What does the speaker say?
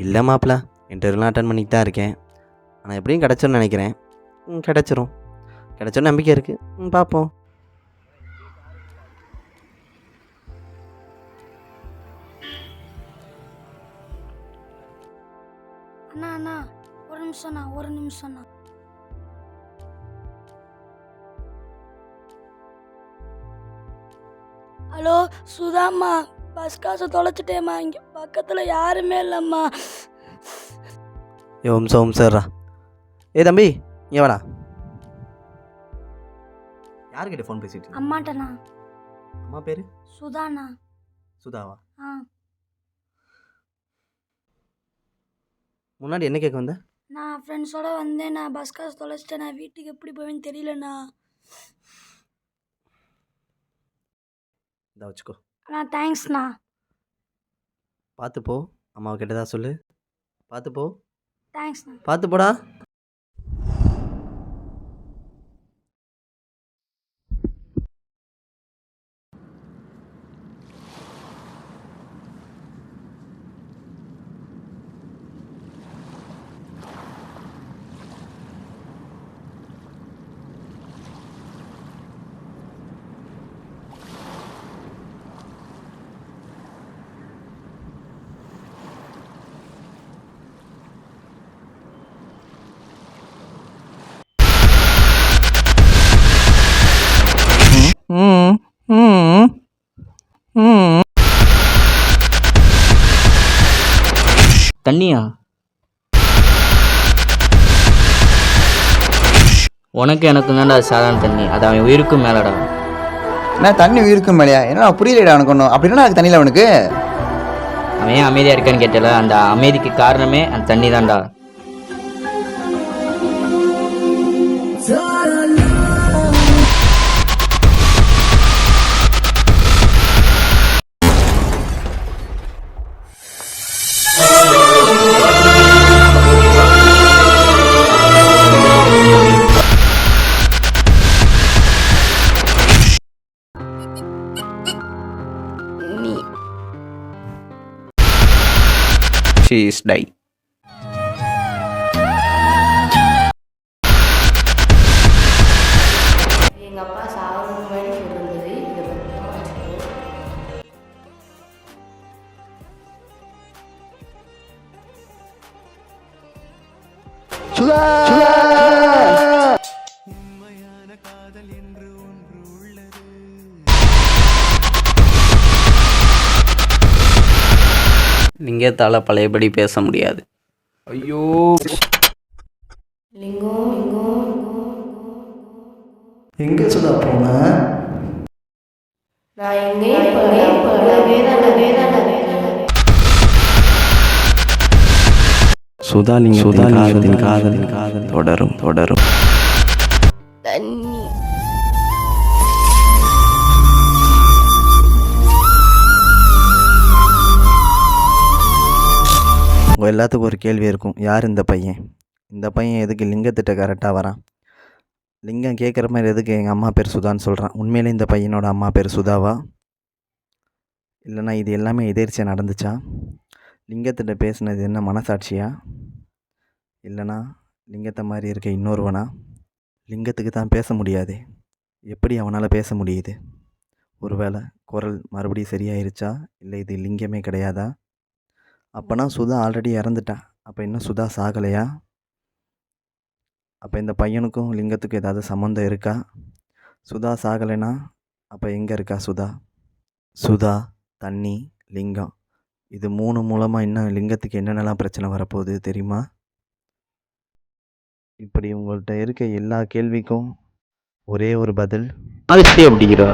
இல்லை மாப்பிள்ள, இன்டர்வியூலாம் அட்டன் பண்ணிட்டு தான் இருக்கேன். ஆனால் எப்படியும் கிடச்சிரும்னு நினைக்கிறேன். கிடச்சிரும். கிடச்சிரும் நம்பிக்கை இருக்குது. பார்ப்போம். அண்ணா அண்ணா ஒரு நிமிஷம்ண்ணா. ஹலோ சுதாம்மா, பஸ் காசை தொலைச்சிட்டேம்மா. இங்கே பக்கத்தில் யாருமே இல்லைம்மா. ஓம்சர்ரா. தம்பி இங்கே வாடா. யாருக்கிட்ட ஃபோன் பேசிட்டு? அம்மாட்டண்ணா. அம்மா பேர் சுதாண்ணா. சுதாவா? ஆ. முன்னாடி என்ன கேட்க வந்த? நான் ஃப்ரெண்ட்ஸோடு வந்தேன். நான் பஸ் காசு தொலைச்சிட்டேன். நான் வீட்டுக்கு எப்படி போவேன்னு தெரியலண்ணா. இதை வச்சுக்கோ. அண்ணா தேங்க்ஸ்ண்ணா. பார்த்து போ. அம்மாவை கிட்டதா சொல்லு. பார்த்து போ. தேங்க்ஸ்ண்ணா. பார்த்து போடா. தண்ணியா? உனக்கு எனக்கு தான்டா சாதாரண தண்ணி, அது அவன் உயிருக்கும் மேலடா. என்ன தண்ணி உயிருக்கும் மேலையா? என்ன புரியலடா எனக்கு ஒன்றும். அப்படின்னா அதுக்கு தண்ணியில் அவனுக்கு அவன் ஏன் அமைதியாக இருக்கான்னு கேட்டல, அந்த அமைதிக்கு காரணமே அந்த தண்ணி தான்டா. She is die. எங்க அப்பா சாவுக்கு முன்னாடி சொல்லிருந்தது இதை பற்றி. சுதா லிங்கத்தால் பழையபடி பேச முடியாது. ஐயோ, எங்கே சுதா போன? நான் எங்கேயும் சுதாலிங்கத்தின் காதல் தொடரும். தண்ணி உங்கள் எல்லாத்துக்கும் ஒரு கேள்வி இருக்கும். யார் இந்த பையன்? இந்த பையன் எதுக்கு லிங்கத்திட்ட கரெக்டாக வரான்? லிங்கம் கேட்குற மாதிரி எதுக்கு எங்கள் அம்மா பேர் சுதான்னு சொல்கிறான்? உண்மையிலே இந்த பையனோட அம்மா பேர் சுதாவா? இல்லைனா இது எல்லாமே எதிர்ச்சியாக நடந்துச்சா? லிங்கத்திட்ட பேசுனது என்ன மனசாட்சியா? இல்லைனா லிங்கத்தை மாதிரி இருக்க இன்னொருவனா? லிங்கத்துக்கு தான் பேச முடியாது, எப்படி அவனால் பேச முடியுது? ஒருவேளை குரல் மறுபடியும் சரியாயிருச்சா? இல்லை இது லிங்கமே கிடையாதா? அப்போனா சுதா ஆல்ரெடி இறந்துட்டா. அப்போ இன்னும் சுதா சாகலையா? அப்போ இந்த பையனுக்கும் லிங்கத்துக்கும் ஏதாவது சம்மந்தம் இருக்கா? சுதா சாகலைனா அப்போ எங்கே இருக்கா சுதா? சுதா, தண்ணி, லிங்கம், இது 3 மூலமாக இன்னும் லிங்கத்துக்கு என்னென்னலாம் பிரச்சனை வரப்போகுது தெரியுமா? இப்படி உங்கள்கிட்ட இருக்க எல்லா கேள்விக்கும் ஒரே ஒரு பதில். அது அப்படிங்கிறா